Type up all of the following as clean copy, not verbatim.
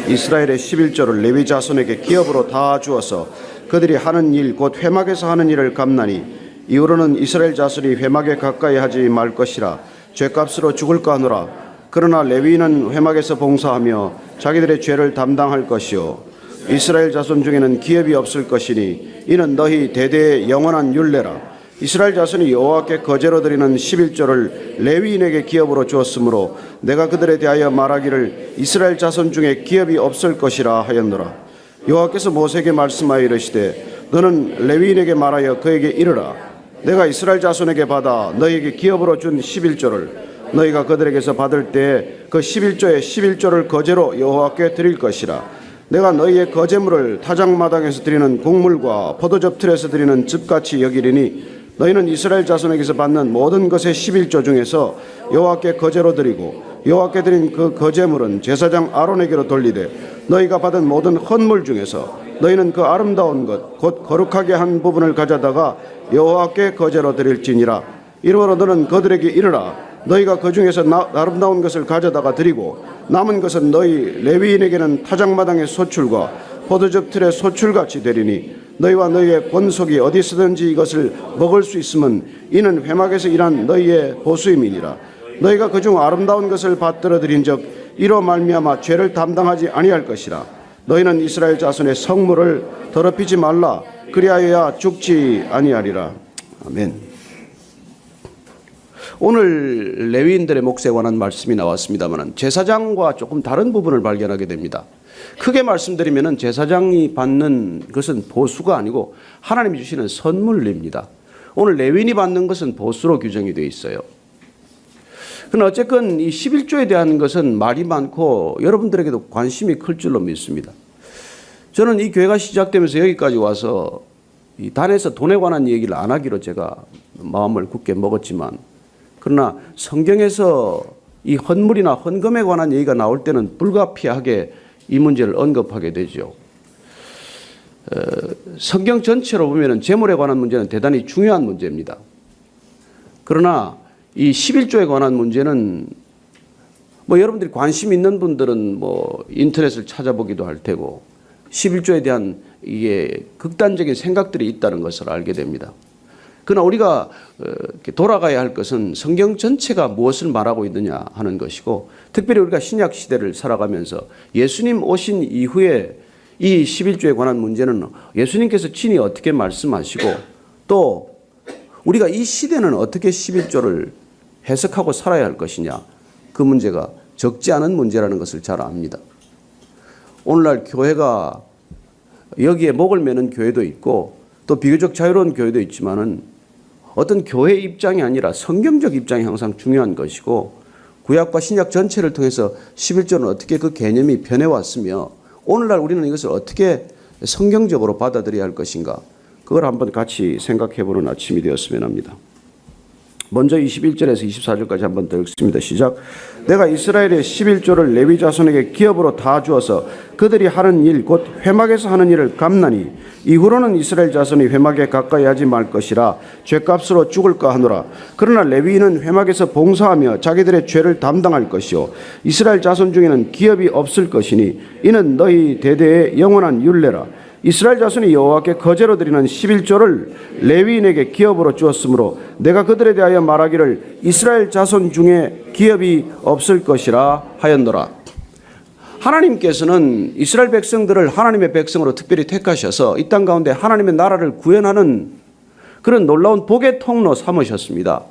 이스라엘의 11조를 레위 자손에게 기업으로 다 주어서 그들이 하는 일 곧 회막에서 하는 일을 갚나니 이후로는 이스라엘 자손이 회막에 가까이 하지 말 것이라 죗값으로 죽을까 하노라. 그러나 레위인은 회막에서 봉사하며 자기들의 죄를 담당할 것이요 이스라엘 자손 중에는 기업이 없을 것이니 이는 너희 대대의 영원한 율례라. 이스라엘 자손이 여호와께 거제로 드리는 11조를 레위인에게 기업으로 주었으므로 내가 그들에 대하여 말하기를 이스라엘 자손 중에 기업이 없을 것이라 하였노라. 여호와께서 모세에게 말씀하여 이르시되 너는 레위인에게 말하여 그에게 이르라. 내가 이스라엘 자손에게 받아 너희에게 기업으로 준 11조를 너희가 그들에게서 받을 때에 그 11조의 11조를 거제로 여호와께 드릴 것이라. 내가 너희의 거제물을 타작마당에서 드리는 곡물과 포도즙 틀에서 드리는 즙같이 여기리니 너희는 이스라엘 자손에게서 받는 모든 것의 11조 중에서 여호와께 거제로 드리고 여호와께 드린 그 거제물은 제사장 아론에게로 돌리되 너희가 받은 모든 헌물 중에서 너희는 그 아름다운 것 곧 거룩하게 한 부분을 가져다가 여호와께 거제로 드릴지니라. 이러므로 너는 그들에게 이르라. 너희가 그 중에서 아름다운 것을 가져다가 드리고 남은 것은 너희 레위인에게는 타작마당의 소출과 포도즙 틀의 소출같이 되리니 너희와 너희의 권속이 어디서든지 이것을 먹을 수 있으면 이는 회막에서 일한 너희의 보수임이니라. 너희가 그중 아름다운 것을 받들어 드린즉 이로 말미암아 죄를 담당하지 아니할 것이라. 너희는 이스라엘 자손의 성물을 더럽히지 말라. 그리하여야 죽지 아니하리라. 아멘. 오늘 레위인들의 몫에 관한 말씀이 나왔습니다만 제사장과 조금 다른 부분을 발견하게 됩니다. 크게 말씀드리면 제사장이 받는 것은 보수가 아니고 하나님이 주시는 선물입니다. 오늘 레위인이 받는 것은 보수로 규정이 되어 있어요. 그러나 어쨌건 이 11조에 대한 것은 말이 많고 여러분들에게도 관심이 클 줄로 믿습니다. 저는 이 교회가 시작되면서 여기까지 와서 이 단에서 돈에 관한 얘기를 안 하기로 제가 마음을 굳게 먹었지만 그러나 성경에서 이 헌물이나 헌금에 관한 얘기가 나올 때는 불가피하게 이 문제를 언급하게 되죠. 성경 전체로 보면 재물에 관한 문제는 대단히 중요한 문제입니다. 그러나 이 11조에 관한 문제는 여러분들이 관심 있는 분들은 인터넷을 찾아보기도 할 테고 11조에 대한 이게 극단적인 생각들이 있다는 것을 알게 됩니다. 그러나 우리가 돌아가야 할 것은 성경 전체가 무엇을 말하고 있느냐 하는 것이고 특별히 우리가 신약 시대를 살아가면서 예수님 오신 이후에 이 11조에 관한 문제는 예수님께서 친히 어떻게 말씀하시고 또 우리가 이 시대는 어떻게 11조를 해석하고 살아야 할 것이냐 그 문제가 적지 않은 문제라는 것을 잘 압니다. 오늘날 교회가 여기에 목을 매는 교회도 있고 또 비교적 자유로운 교회도 있지만은 어떤 교회의 입장이 아니라 성경적 입장이 항상 중요한 것이고 구약과 신약 전체를 통해서 11조는 어떻게 그 개념이 변해왔으며 오늘날 우리는 이것을 어떻게 성경적으로 받아들여야 할 것인가 그걸 한번 같이 생각해보는 아침이 되었으면 합니다. 먼저 21절에서 24절까지 한번 더 읽습니다. 시작. 내가 이스라엘의 11조를 레위 자손에게 기업으로 다 주어서 그들이 하는 일 곧 회막에서 하는 일을 갚나니 이후로는 이스라엘 자손이 회막에 가까이 하지 말 것이라 죗값으로 죽을까 하노라. 그러나 레위인은 회막에서 봉사하며 자기들의 죄를 담당할 것이요 이스라엘 자손 중에는 기업이 없을 것이니 이는 너희 대대의 영원한 율례라. 이스라엘 자손이 여호와께 거제로 드리는 11조를 레위인에게 기업으로 주었으므로 내가 그들에 대하여 말하기를 이스라엘 자손 중에 기업이 없을 것이라 하였노라. 하나님께서는 이스라엘 백성들을 하나님의 백성으로 특별히 택하셔서 이 땅 가운데 하나님의 나라를 구현하는 그런 놀라운 복의 통로 삼으셨습니다.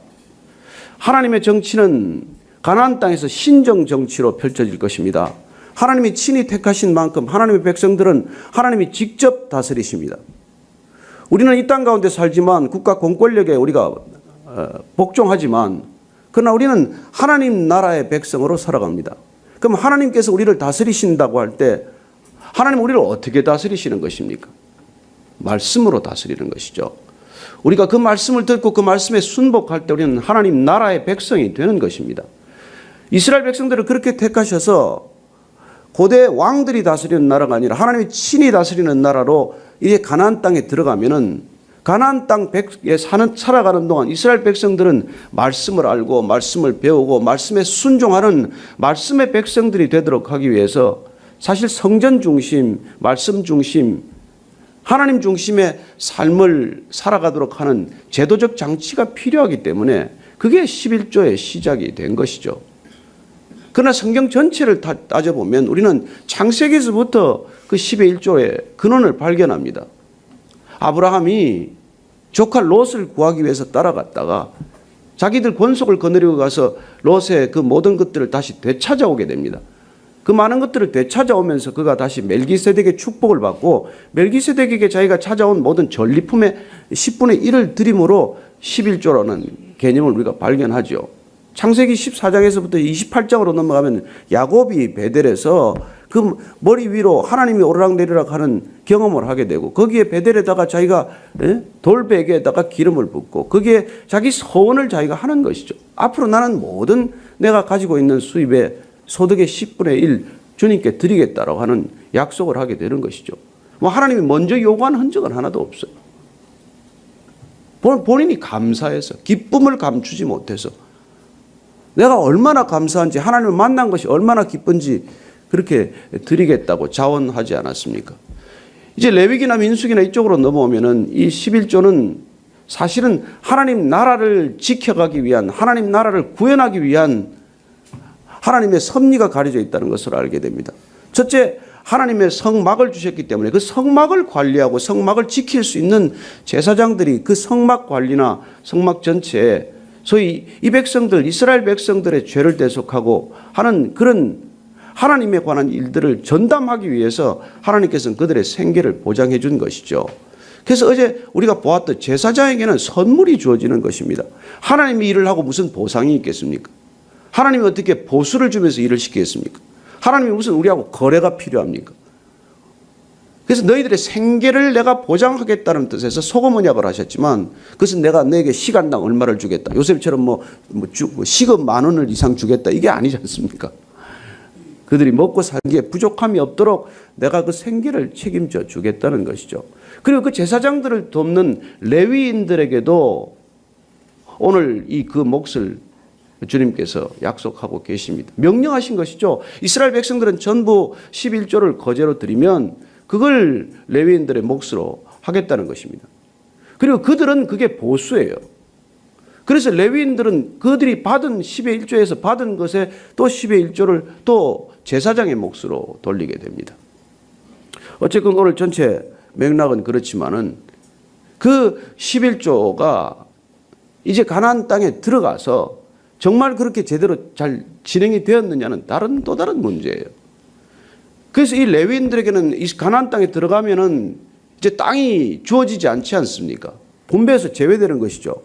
하나님의 정치는 가나안 땅에서 신정 정치로 펼쳐질 것입니다. 하나님이 친히 택하신 만큼 하나님의 백성들은 하나님이 직접 다스리십니다. 우리는 이 땅 가운데 살지만 국가 공권력에 우리가 복종하지만 그러나 우리는 하나님 나라의 백성으로 살아갑니다. 그럼 하나님께서 우리를 다스리신다고 할 때 하나님 우리를 어떻게 다스리시는 것입니까? 말씀으로 다스리는 것이죠. 우리가 그 말씀을 듣고 그 말씀에 순복할 때 우리는 하나님 나라의 백성이 되는 것입니다. 이스라엘 백성들을 그렇게 택하셔서 고대 왕들이 다스리는 나라가 아니라 하나님이 친히 다스리는 나라로 이제 가나안 땅에 들어가면은 가나안 땅에 살아가는 동안 이스라엘 백성들은 말씀을 알고 말씀을 배우고 말씀에 순종하는 말씀의 백성들이 되도록 하기 위해서 사실 성전 중심, 말씀 중심, 하나님 중심의 삶을 살아가도록 하는 제도적 장치가 필요하기 때문에 그게 11조의 시작이 된 것이죠. 그러나 성경 전체를 따져보면 우리는 창세기에서부터 그 10의 1조의 근원을 발견합니다. 아브라함이 조카 롯을 구하기 위해서 따라갔다가 자기들 권속을 거느리고 가서 롯의 그 모든 것들을 다시 되찾아오게 됩니다. 그 많은 것들을 되찾아오면서 그가 다시 멜기세덱의 축복을 받고 멜기세덱에게 자기가 찾아온 모든 전리품의 10분의 1을 드림으로 11조라는 개념을 우리가 발견하죠. 창세기 14장에서부터 28장으로 넘어가면 야곱이 베델에서 그 머리 위로 하나님이 오르락내리락 하는 경험을 하게 되고 거기에 베델에다가 자기가 돌베개에다가 기름을 붓고 거기에 자기 서원을 자기가 하는 것이죠. 앞으로 나는 모든 내가 가지고 있는 수입의 소득의 10분의 1 주님께 드리겠다라고 하는 약속을 하게 되는 것이죠. 뭐 하나님이 먼저 요구한 흔적은 하나도 없어요. 본인이 감사해서 기쁨을 감추지 못해서 내가 얼마나 감사한지 하나님을 만난 것이 얼마나 기쁜지 그렇게 드리겠다고 자원하지 않았습니까? 이제 레위기나 민수기나 이쪽으로 넘어오면은 이 11조는 사실은 하나님 나라를 지켜가기 위한 하나님 나라를 구현하기 위한 하나님의 섭리가 가려져 있다는 것을 알게 됩니다. 첫째, 하나님의 성막을 주셨기 때문에 그 성막을 관리하고 성막을 지킬 수 있는 제사장들이 그 성막 관리나 성막 전체에 소위 이 백성들 이스라엘 백성들의 죄를 대속하고 하는 그런 하나님에 관한 일들을 전담하기 위해서 하나님께서는 그들의 생계를 보장해 준 것이죠. 그래서 어제 우리가 보았던 제사장에게는 선물이 주어지는 것입니다. 하나님이 일을 하고 무슨 보상이 있겠습니까? 하나님이 어떻게 보수를 주면서 일을 시키겠습니까? 하나님이 무슨 우리하고 거래가 필요합니까? 그래서 너희들의 생계를 내가 보장하겠다는 뜻에서 소금 언약을 하셨지만 그것은 내가 너에게 시간당 얼마를 주겠다. 요셉처럼 시급 10,000원을 이상 주겠다. 이게 아니지 않습니까? 그들이 먹고 살기에 부족함이 없도록 내가 그 생계를 책임져 주겠다는 것이죠. 그리고 그 제사장들을 돕는 레위인들에게도 오늘 이 그 몫을 주님께서 약속하고 계십니다. 명령하신 것이죠. 이스라엘 백성들은 전부 11조를 거제로 드리면 그걸 레위인들의 몫으로 하겠다는 것입니다. 그리고 그들은 그게 보수예요. 그래서 레위인들은 그들이 받은 10의 1조에서 받은 것에 또 10의 1조를 또 제사장의 몫으로 돌리게 됩니다. 어쨌든 오늘 전체 맥락은 그렇지만은 그 11조가 이제 가나안 땅에 들어가서 정말 그렇게 제대로 잘 진행이 되었느냐는 또 다른 문제예요. 그래서 이 레위인들에게는 이 가나안 땅에 들어가면은 이제 땅이 주어지지 않지 않습니까? 분배에서 제외되는 것이죠.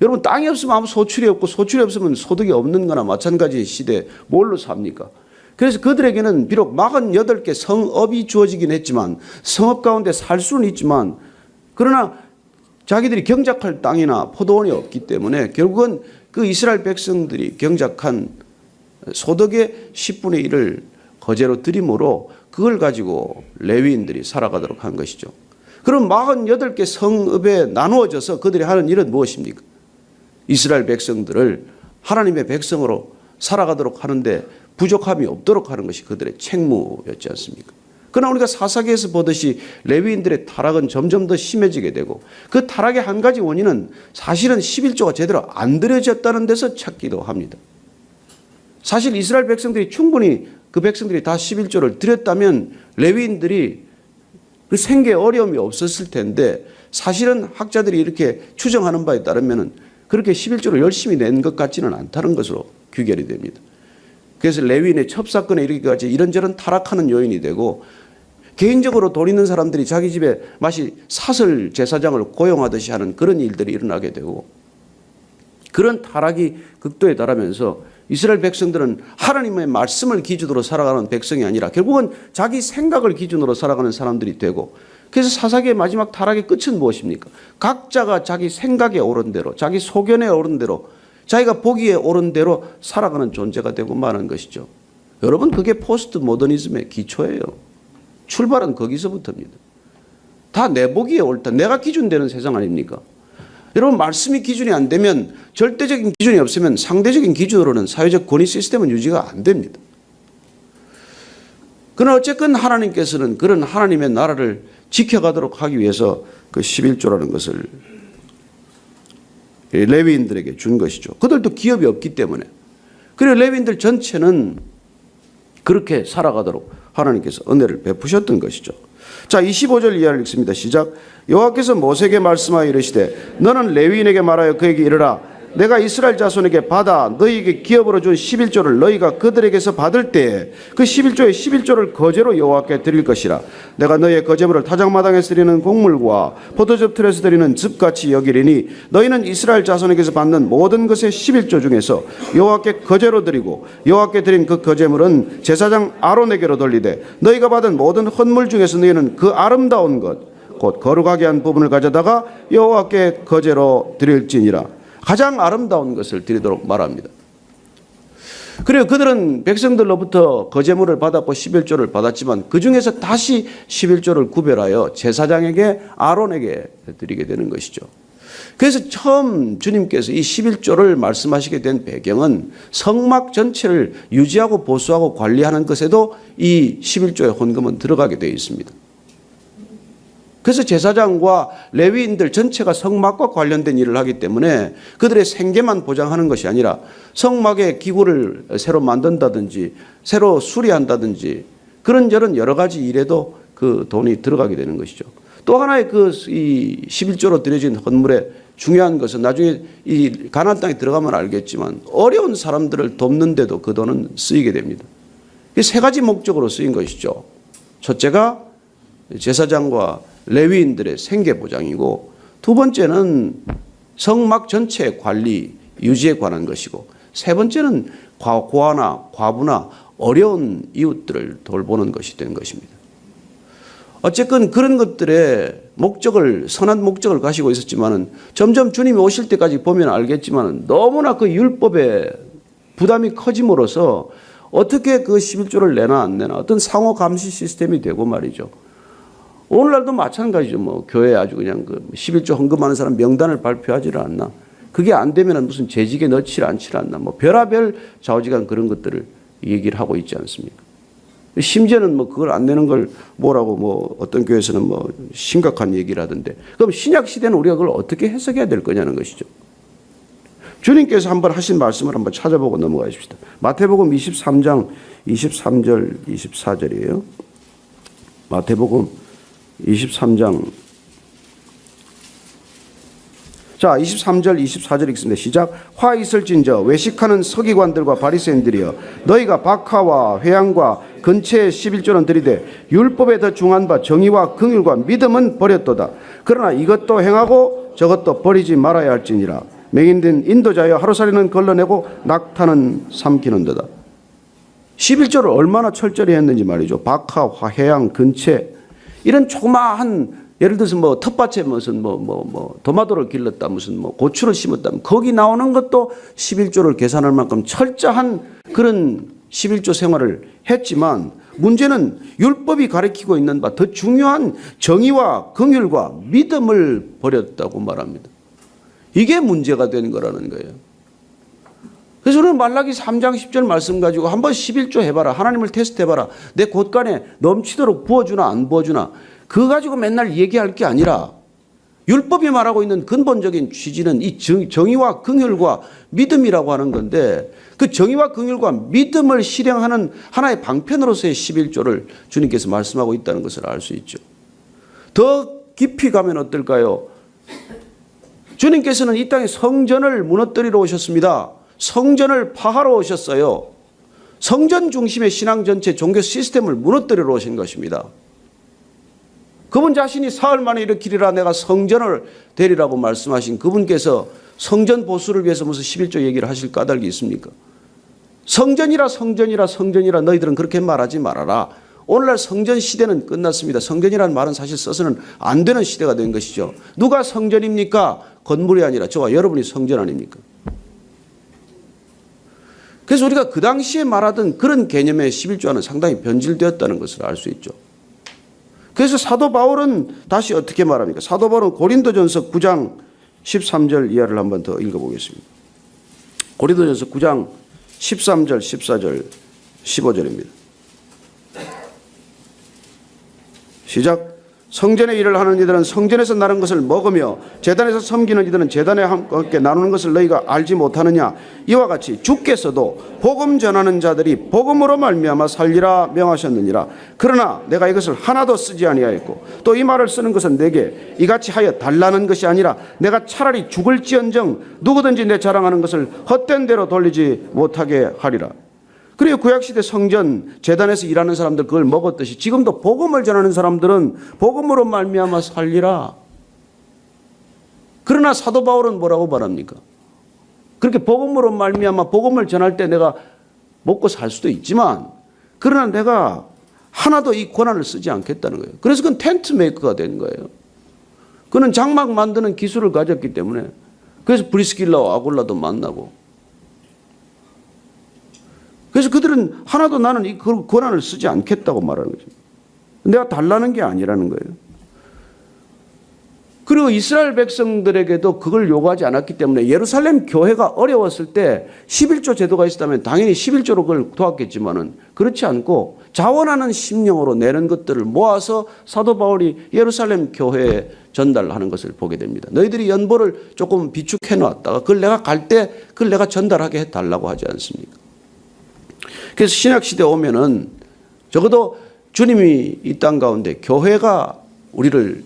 여러분 땅이 없으면 아무 소출이 없고 소출이 없으면 소득이 없는 거나 마찬가지 시대에 뭘로 삽니까? 그래서 그들에게는 비록 48개 성읍이 주어지긴 했지만 성읍 가운데 살 수는 있지만 그러나 자기들이 경작할 땅이나 포도원이 없기 때문에 결국은 그 이스라엘 백성들이 경작한 소득의 10분의 1을 거제로 드림으로 그걸 가지고 레위인들이 살아가도록 한 것이죠. 그럼 48개 성읍에 나누어져서 그들이 하는 일은 무엇입니까? 이스라엘 백성들을 하나님의 백성으로 살아가도록 하는데 부족함이 없도록 하는 것이 그들의 책무였지 않습니까? 그러나 우리가 사사기에서 보듯이 레위인들의 타락은 점점 더 심해지게 되고 그 타락의 한 가지 원인은 사실은 11조가 제대로 안 드려졌다는 데서 찾기도 합니다. 사실 이스라엘 백성들이 충분히 그 백성들이 다 11조를 드렸다면 레위인들이 그 생계에 어려움이 없었을 텐데 사실은 학자들이 이렇게 추정하는 바에 따르면 그렇게 11조를 열심히 낸 것 같지는 않다는 것으로 귀결이 됩니다. 그래서 레위인의 첩사건에 이르기까지 이런저런 타락하는 요인이 되고 개인적으로 돈 있는 사람들이 자기 집에 마치 사설 제사장을 고용하듯이 하는 그런 일들이 일어나게 되고 그런 타락이 극도에 달하면서 이스라엘 백성들은 하나님의 말씀을 기준으로 살아가는 백성이 아니라 결국은 자기 생각을 기준으로 살아가는 사람들이 되고 그래서 사사기의 마지막 타락의 끝은 무엇입니까? 각자가 자기 생각에 옳은 대로 자기 소견에 옳은 대로 자기가 보기에 옳은 대로 살아가는 존재가 되고 마는 것이죠. 여러분 그게 포스트 모더니즘의 기초예요. 출발은 거기서부터입니다. 다 내 보기에 옳다. 내가 기준되는 세상 아닙니까? 여러분 말씀이 기준이 안 되면 절대적인 기준이 없으면 상대적인 기준으로는 사회적 권위 시스템은 유지가 안 됩니다. 그러나 어쨌건 하나님께서는 그런 하나님의 나라를 지켜가도록 하기 위해서 그 11조라는 것을 레위인들에게 준 것이죠. 그들도 기업이 없기 때문에. 그리고 레위인들 전체는 그렇게 살아가도록 하나님께서 은혜를 베푸셨던 것이죠. 자, 25절 이하를 읽습니다. 시작. 여호와께서 모세에게 말씀하여 이르시되 너는 레위인에게 말하여 그에게 이르라. 내가 이스라엘 자손에게 받아 너희에게 기업으로 준 11조를 너희가 그들에게서 받을 때에 그 11조의 11조를 거제로 여호와께 드릴 것이라. 내가 너희의 거제물을 타작마당에서 드리는 곡물과 포도즙 틀에서 드리는 즙같이 여기리니 너희는 이스라엘 자손에게서 받는 모든 것의 11조 중에서 여호와께 거제로 드리고 여호와께 드린 그 거제물은 제사장 아론에게로 돌리되 너희가 받은 모든 헌물 중에서 너희는 그 아름다운 것 곧 거룩하게 한 부분을 가져다가 여호와께 거제로 드릴지니라. 가장 아름다운 것을 드리도록 말합니다. 그리고 그들은 백성들로부터 거제물을 받았고 11조를 받았지만 그 중에서 다시 11조를 구별하여 제사장에게 아론에게 드리게 되는 것이죠. 그래서 처음 주님께서 이 11조를 말씀하시게 된 배경은 성막 전체를 유지하고 보수하고 관리하는 것에도 이 11조의 헌금은 들어가게 되어 있습니다. 그래서 제사장과 레위인들 전체가 성막과 관련된 일을 하기 때문에 그들의 생계만 보장하는 것이 아니라 성막의 기구를 새로 만든다든지 새로 수리한다든지 그런저런 여러 가지 일에도 그 돈이 들어가게 되는 것이죠. 또 하나의 이 11조로 드려진 헌물의 중요한 것은 나중에 이 가나안 땅에 들어가면 알겠지만 어려운 사람들을 돕는데도 그 돈은 쓰이게 됩니다. 세 가지 목적으로 쓰인 것이죠. 첫째가 제사장과 레위인들의 생계 보장이고 두 번째는 성막 전체의 관리 유지에 관한 것이고 세 번째는 고아나 과부나 어려운 이웃들을 돌보는 것이 된 것입니다. 어쨌건 그런 것들의 목적을 선한 목적을 가지고 있었지만은 점점 주님이 오실 때까지 보면 알겠지만은 너무나 그 율법의 부담이 커짐으로써 어떻게 그 11조를 내나 안 내나 어떤 상호 감시 시스템이 되고 말이죠. 오늘날도 마찬가지죠. 뭐 교회에 아주 그냥 그 11조 헌금하는 사람 명단을 발표하지를 않나. 그게 안 되면 무슨 재직에 넣지를 않지를 않나. 뭐 별하별 좌우지간 그런 것들을 얘기를 하고 있지 않습니까? 심지어는 뭐 그걸 안 내는 걸 뭐라고 뭐 어떤 교회에서는 뭐 심각한 얘기를 하던데. 그럼 신약 시대는 우리가 그걸 어떻게 해석해야 될 거냐는 것이죠. 주님께서 한번 하신 말씀을 한번 찾아보고 넘어가십시다. 마태복음 23장 23절 24절이에요. 마태복음 23장 자 23절 24절 읽습니다. 시작. 화 있을진저 외식하는 서기관들과 바리새인들이여 너희가 박하와 회양과 근처에 11조는 드리되 율법에 더 중한 바 정의와 긍휼과 믿음은 버렸도다. 그러나 이것도 행하고 저것도 버리지 말아야 할지니라. 맹인된 인도자여 하루살이는 걸러내고 낙타는 삼키는도다. 11조를 얼마나 철저히 했는지 말이죠. 박하, 회양, 근처 이런 조그마한 예를 들어서 뭐 텃밭에 무슨 도마도를 길렀다 무슨 뭐 고추를 심었다 거기 나오는 것도 11조를 계산할 만큼 철저한 그런 11조 생활을 했지만 문제는 율법이 가리키고 있는 바 더 중요한 정의와 긍휼과 믿음을 버렸다고 말합니다. 이게 문제가 된 거라는 거예요. 그래서 우리는 말라기 3장 10절 말씀 가지고 한번 11조 해봐라. 하나님을 테스트해봐라. 내 곳간에 넘치도록 부어주나 안 부어주나. 그거 가지고 맨날 얘기할 게 아니라 율법이 말하고 있는 근본적인 취지는 이 정의와 긍휼과 믿음이라고 하는 건데 그 정의와 긍휼과 믿음을 실행하는 하나의 방편으로서의 11조를 주님께서 말씀하고 있다는 것을 알 수 있죠. 더 깊이 가면 어떨까요? 주님께서는 이 땅에 성전을 무너뜨리러 오셨습니다. 성전을 파하러 오셨어요. 성전 중심의 신앙 전체 종교 시스템을 무너뜨리러 오신 것입니다. 그분 자신이 사흘 만에 일으키리라 내가 성전을 되리라고 말씀하신 그분께서 성전 보수를 위해서 무슨 11조 얘기를 하실 까닭이 있습니까? 성전이라 성전이라 성전이라 너희들은 그렇게 말하지 말아라. 오늘날 성전 시대는 끝났습니다. 성전이라는 말은 사실 써서는 안 되는 시대가 된 것이죠. 누가 성전입니까? 건물이 아니라 저와 여러분이 성전 아닙니까? 그래서 우리가 그 당시에 말하던 그런 개념의 11조와는 상당히 변질되었다는 것을 알 수 있죠. 그래서 사도 바울은 다시 어떻게 말합니까? 사도 바울은 고린도전서 9장 13절 이하를 한번 더 읽어보겠습니다. 고린도전서 9장 13절, 14절, 15절입니다. 시작. 성전의 일을 하는 이들은 성전에서 나는 것을 먹으며 제단에서 섬기는 이들은 제단에 함께 나누는 것을 너희가 알지 못하느냐. 이와 같이 주께서도 복음 전하는 자들이 복음으로 말미암아 살리라 명하셨느니라. 그러나 내가 이것을 하나도 쓰지 아니하였고 또 이 말을 쓰는 것은 내게 이같이 하여 달라는 것이 아니라 내가 차라리 죽을지언정 누구든지 내 자랑하는 것을 헛된 대로 돌리지 못하게 하리라. 그리고 구약시대 성전 제단에서 일하는 사람들 그걸 먹었듯이 지금도 복음을 전하는 사람들은 복음으로 말미암아 살리라. 그러나 사도 바울은 뭐라고 말합니까? 그렇게 복음으로 말미암아 복음을 전할 때 내가 먹고 살 수도 있지만 그러나 내가 하나도 이 권한을 쓰지 않겠다는 거예요. 그래서 그건 텐트 메이커가 된 거예요. 그는 장막 만드는 기술을 가졌기 때문에 그래서 브리스길라와 아굴라도 만나고 그래서 그들은 하나도 나는 이 권한을 쓰지 않겠다고 말하는 거죠. 내가 달라는 게 아니라는 거예요. 그리고 이스라엘 백성들에게도 그걸 요구하지 않았기 때문에 예루살렘 교회가 어려웠을 때 11조 제도가 있었다면 당연히 11조로 그걸 도왔겠지만은 그렇지 않고 자원하는 심령으로 내는 것들을 모아서 사도 바울이 예루살렘 교회에 전달하는 것을 보게 됩니다. 너희들이 연보를 조금 비축해 놨다가 그걸 내가 갈 때 그걸 내가 전달하게 해달라고 하지 않습니까? 그래서 신약시대에 오면은 적어도 주님이 이 땅 가운데 교회가 우리를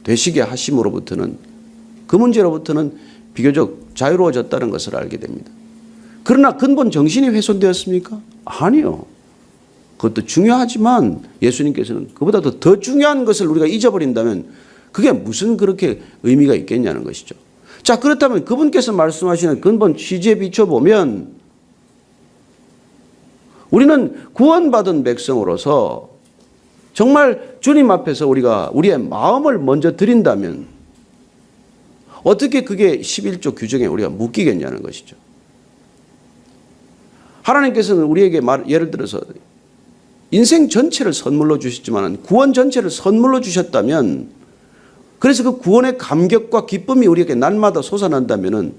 되시게 하심으로부터는 그 문제로부터는 비교적 자유로워졌다는 것을 알게 됩니다. 그러나 근본 정신이 훼손되었습니까? 아니요. 그것도 중요하지만 예수님께서는 그보다도 더 중요한 것을 우리가 잊어버린다면 그게 무슨 그렇게 의미가 있겠냐는 것이죠. 자, 그렇다면 그분께서 말씀하시는 근본 취지에 비춰보면 우리는 구원받은 백성으로서 정말 주님 앞에서 우리가 우리의 마음을 먼저 드린다면 어떻게 그게 11조 규정에 우리가 묶이겠냐는 것이죠. 하나님께서는 우리에게 예를 들어서 인생 전체를 선물로 주셨지만 구원 전체를 선물로 주셨다면 그래서 그 구원의 감격과 기쁨이 우리에게 날마다 솟아난다면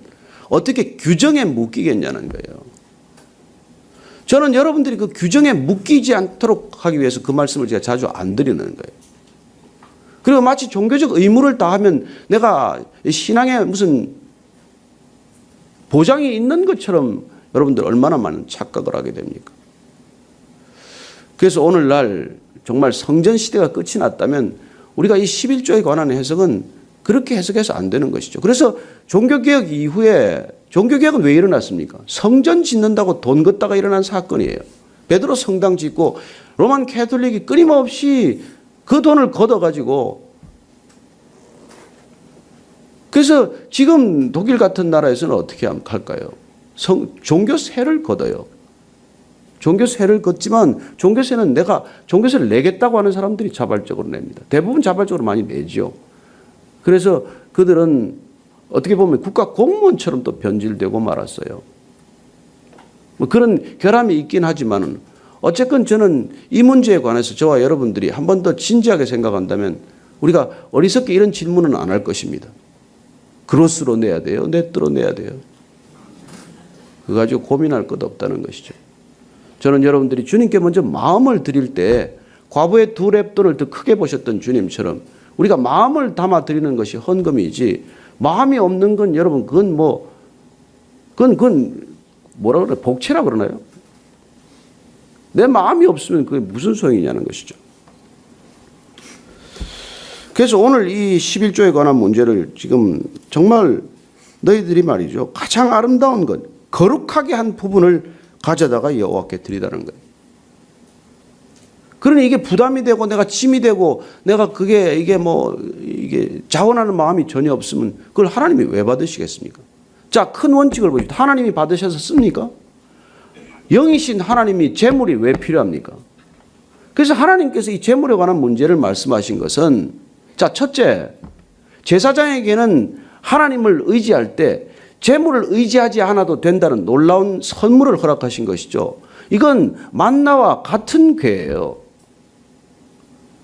어떻게 규정에 묶이겠냐는 거예요. 저는 여러분들이 그 규정에 묶이지 않도록 하기 위해서 그 말씀을 제가 자주 안 드리는 거예요. 그리고 마치 종교적 의무를 다하면 내가 신앙에 무슨 보장이 있는 것처럼 여러분들 얼마나 많은 착각을 하게 됩니까? 그래서 오늘날 정말 성전 시대가 끝이 났다면 우리가 이 11조에 관한 해석은 그렇게 해석해서 안 되는 것이죠. 그래서 종교개혁 이후에 종교개혁은 왜 일어났습니까? 성전 짓는다고 돈 걷다가 일어난 사건이에요. 베드로 성당 짓고 로만 캐톨릭이 끊임없이 그 돈을 걷어가지고 그래서 지금 독일 같은 나라에서는 어떻게 할까요? 종교세를 걷어요. 종교세를 걷지만 종교세는 내가 종교세를 내겠다고 하는 사람들이 자발적으로 냅니다. 대부분 자발적으로 많이 내죠. 그래서 그들은 어떻게 보면 국가 공무원처럼 또 변질되고 말았어요. 뭐 그런 결함이 있긴 하지만은 어쨌건 저는 이 문제에 관해서 저와 여러분들이 한 번 더 진지하게 생각한다면 우리가 어리석게 이런 질문은 안 할 것입니다. 그로스로 내야 돼요? 네트로 내야 돼요? 그거 가지고 고민할 것 없다는 것이죠. 저는 여러분들이 주님께 먼저 마음을 드릴 때 과부의 두 렙돈을 더 크게 보셨던 주님처럼 우리가 마음을 담아 드리는 것이 헌금이지 마음이 없는 건 여러분 그건 뭐라 그래? 복채라 그러나요? 내 마음이 없으면 그게 무슨 소용이냐는 것이죠. 그래서 오늘 이 11조에 관한 문제를 지금 정말 너희들이 말이죠. 가장 아름다운 것, 거룩하게 한 부분을 가져다가 여호와께 드리다는 거예요. 그러니 이게 부담이 되고 내가 짐이 되고 내가 이게 자원하는 마음이 전혀 없으면 그걸 하나님이 왜 받으시겠습니까? 자, 큰 원칙을 보십시오. 하나님이 받으셔서 씁니까? 영이신 하나님이 재물이 왜 필요합니까? 그래서 하나님께서 이 재물에 관한 문제를 말씀하신 것은 자, 첫째, 제사장에게는 하나님을 의지할 때 재물을 의지하지 않아도 된다는 놀라운 선물을 허락하신 것이죠. 이건 만나와 같은 궤예요.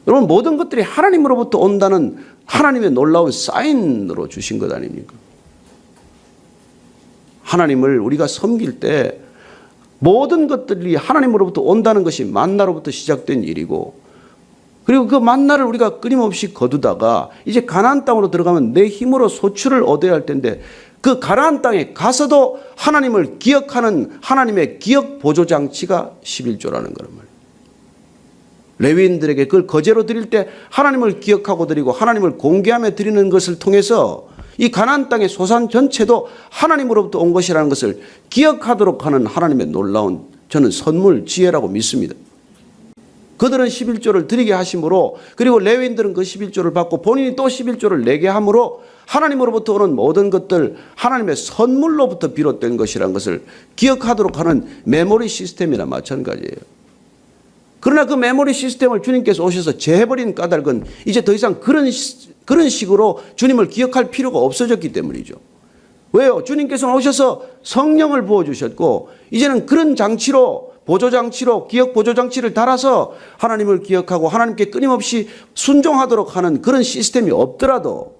여러분 모든 것들이 하나님으로부터 온다는 하나님의 놀라운 사인으로 주신 것 아닙니까? 하나님을 우리가 섬길 때 모든 것들이 하나님으로부터 온다는 것이 만나로부터 시작된 일이고 그리고 그 만나를 우리가 끊임없이 거두다가 이제 가나안 땅으로 들어가면 내 힘으로 소출을 얻어야 할 텐데 그 가나안 땅에 가서도 하나님을 기억하는 하나님의 기억 보조 장치가 11조라는 거란 말이에요. 레위인들에게 그걸 거제로 드릴 때 하나님을 기억하고 드리고 하나님을 공개하며 드리는 것을 통해서 이 가나안 땅의 소산 전체도 하나님으로부터 온 것이라는 것을 기억하도록 하는 하나님의 놀라운 저는 선물, 지혜라고 믿습니다. 그들은 11조를 드리게 하심으로 그리고 레위인들은 그 11조를 받고 본인이 또 11조를 내게 함으로 하나님으로부터 오는 모든 것들 하나님의 선물로부터 비롯된 것이라는 것을 기억하도록 하는 메모리 시스템이나 마찬가지예요. 그러나 그 메모리 시스템을 주님께서 오셔서 재해버린 까닭은 이제 더 이상 그런 식으로 주님을 기억할 필요가 없어졌기 때문이죠. 왜요? 주님께서는 오셔서 성령을 부어주셨고 이제는 그런 장치로 보조장치로 기억 보조장치를 달아서 하나님을 기억하고 하나님께 끊임없이 순종하도록 하는 그런 시스템이 없더라도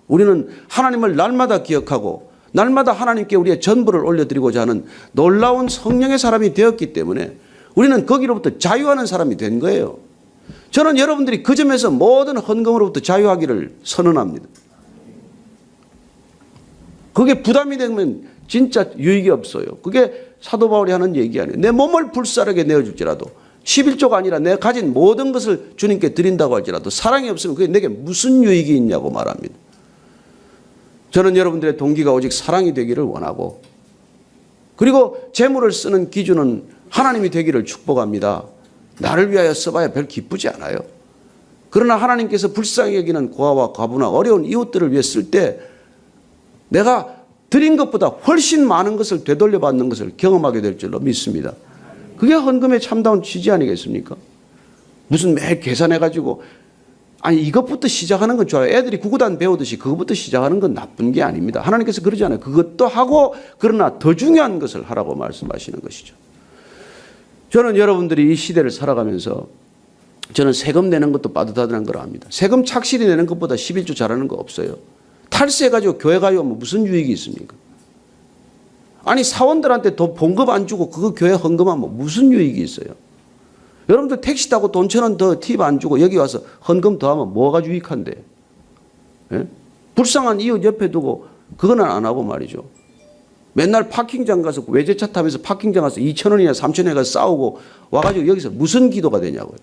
우리는 하나님을 날마다 기억하고 날마다 하나님께 우리의 전부를 올려드리고자 하는 놀라운 성령의 사람이 되었기 때문에 우리는 거기로부터 자유하는 사람이 된 거예요. 저는 여러분들이 그 점에서 모든 헌금으로부터 자유하기를 선언합니다. 그게 부담이 되면 진짜 유익이 없어요. 그게 사도 바울이 하는 얘기 아니에요. 내 몸을 불사르게 내어줄지라도 11조가 아니라 내가 가진 모든 것을 주님께 드린다고 할지라도 사랑이 없으면 그게 내게 무슨 유익이 있냐고 말합니다. 저는 여러분들의 동기가 오직 사랑이 되기를 원하고 그리고 재물을 쓰는 기준은 하나님이 되기를 축복합니다. 나를 위하여 써봐야 별 기쁘지 않아요. 그러나 하나님께서 불쌍히 여기는 고아와 과부나 어려운 이웃들을 위해 쓸 때 내가 드린 것보다 훨씬 많은 것을 되돌려받는 것을 경험하게 될 줄로 믿습니다. 그게 헌금의 참다운 취지 아니겠습니까? 무슨 매일 계산해가지고 아니 이것부터 시작하는 건 좋아요. 애들이 구구단 배우듯이 그것부터 시작하는 건 나쁜 게 아닙니다. 하나님께서 그러지 않아요. 그것도 하고 그러나 더 중요한 것을 하라고 말씀하시는 것이죠. 저는 여러분들이 이 시대를 살아가면서 저는 세금 내는 것도 빠듯하다는 걸 압니다. 세금 착실히 내는 것보다 11조 잘하는 거 없어요. 탈세해가지고 교회 가요 뭐 무슨 유익이 있습니까? 아니 사원들한테 돈 봉급 안 주고 그거 교회 헌금하면 뭐 무슨 유익이 있어요? 여러분들 택시 타고 돈 1,000원 더 팁 안 주고 여기 와서 헌금 더 하면 뭐가 유익한데? 예? 불쌍한 이웃 옆에 두고 그거는 안 하고 말이죠. 맨날 파킹장 가서 외제차 타면서 파킹장 가서 2,000원이나 3,000원에 가서 싸우고 와가지고 여기서 무슨 기도가 되냐고요.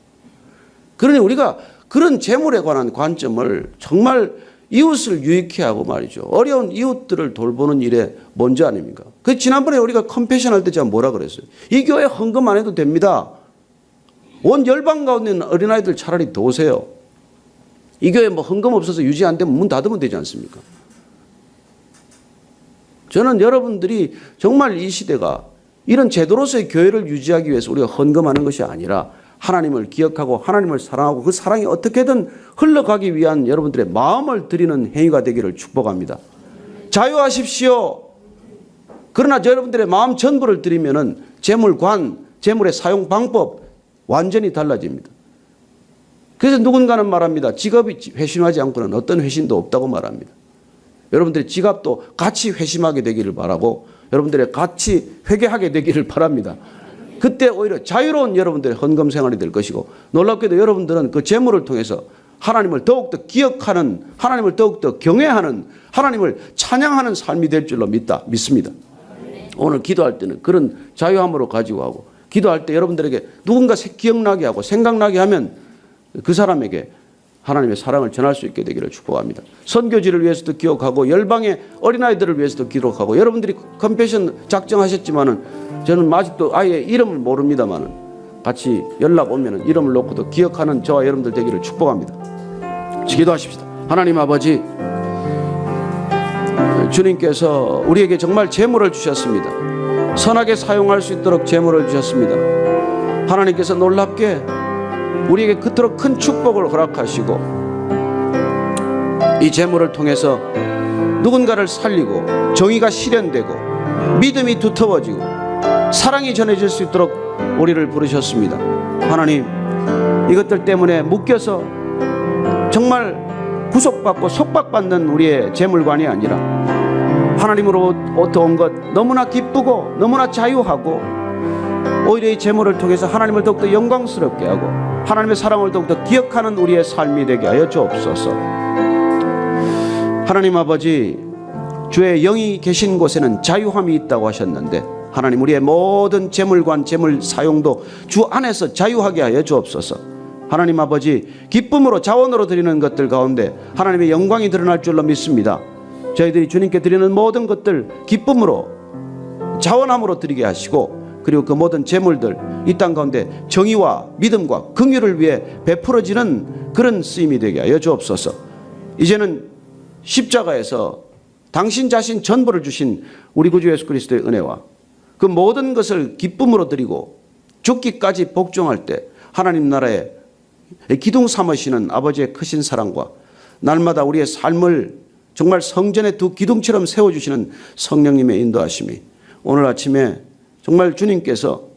그러니 우리가 그런 재물에 관한 관점을 정말 이웃을 유익해 하고 말이죠. 어려운 이웃들을 돌보는 일에 먼저 아닙니까? 그 지난번에 우리가 컴패션 할 때 제가 뭐라 그랬어요? 이 교회 헌금 안 해도 됩니다. 온 열방 가운데 있는 어린아이들 차라리 도우세요. 이 교회 뭐 헌금 없어서 유지 안 되면 문 닫으면 되지 않습니까? 저는 여러분들이 정말 이 시대가 이런 제도로서의 교회를 유지하기 위해서 우리가 헌금하는 것이 아니라 하나님을 기억하고 하나님을 사랑하고 그 사랑이 어떻게든 흘러가기 위한 여러분들의 마음을 드리는 행위가 되기를 축복합니다. 자유하십시오. 그러나 여러분들의 마음 전부를 드리면은 재물관, 재물의 사용 방법 완전히 달라집니다. 그래서 누군가는 말합니다. 지갑이 회심하지 않고는 어떤 회심도 없다고 말합니다. 여러분들의 지갑도 같이 회심하게 되기를 바라고 여러분들의 같이 회개하게 되기를 바랍니다. 그때 오히려 자유로운 여러분들의 헌금 생활이 될 것이고 놀랍게도 여러분들은 그 재물을 통해서 하나님을 더욱더 기억하는 하나님을 더욱더 경외하는 하나님을 찬양하는 삶이 될 줄로 믿습니다. 오늘 기도할 때는 그런 자유함으로 가지고 하고 기도할 때 여러분들에게 누군가 기억나게 하고 생각나게 하면 그 사람에게 하나님의 사랑을 전할 수 있게 되기를 축복합니다. 선교지를 위해서도 기억하고 열방의 어린아이들을 위해서도 기록하고 여러분들이 컴패션 작정하셨지만은 저는 아직도 아예 이름을 모릅니다만은 같이 연락 오면은 이름을 놓고도 기억하는 저와 여러분들 되기를 축복합니다. 기도하십시다. 하나님 아버지, 주님께서 우리에게 정말 재물을 주셨습니다. 선하게 사용할 수 있도록 재물을 주셨습니다. 하나님께서 놀랍게 우리에게 그토록 큰 축복을 허락하시고 이 재물을 통해서 누군가를 살리고 정의가 실현되고 믿음이 두터워지고 사랑이 전해질 수 있도록 우리를 부르셨습니다. 하나님, 이것들 때문에 묶여서 정말 구속받고 속박받는 우리의 재물관이 아니라 하나님으로부터 온 것 너무나 기쁘고 너무나 자유하고 오히려 이 재물을 통해서 하나님을 더욱더 영광스럽게 하고 하나님의 사랑을 더욱더 기억하는 우리의 삶이 되게 하여 주옵소서. 하나님 아버지, 주의 영이 계신 곳에는 자유함이 있다고 하셨는데 하나님, 우리의 모든 재물관, 재물 사용도 주 안에서 자유하게 하여 주옵소서. 하나님 아버지, 기쁨으로 자원으로 드리는 것들 가운데 하나님의 영광이 드러날 줄로 믿습니다. 저희들이 주님께 드리는 모든 것들 기쁨으로 자원함으로 드리게 하시고, 그리고 그 모든 재물들 이 땅 가운데 정의와 믿음과 긍휼을 위해 베풀어지는 그런 쓰임이 되게 하여 주옵소서. 이제는 십자가에서 당신 자신 전부를 주신 우리 구주 예수 그리스도의 은혜와 그 모든 것을 기쁨으로 드리고 죽기까지 복종할 때 하나님 나라에 기둥 삼으시는 아버지의 크신 사랑과 날마다 우리의 삶을 정말 성전의 두 기둥처럼 세워주시는 성령님의 인도하심이 오늘 아침에 정말 주님께서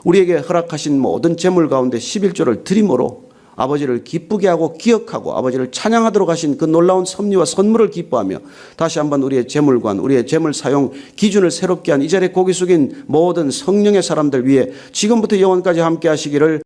우리에게 허락하신 모든 재물 가운데 11조를 드림으로 아버지를 기쁘게 하고 기억하고 아버지를 찬양하도록 하신 그 놀라운 섭리와 선물을 기뻐하며 다시 한번 우리의 재물관, 우리의 재물 사용 기준을 새롭게 한 이 자리에 고개 숙인 모든 성령의 사람들 위해 지금부터 영원까지 함께 하시기를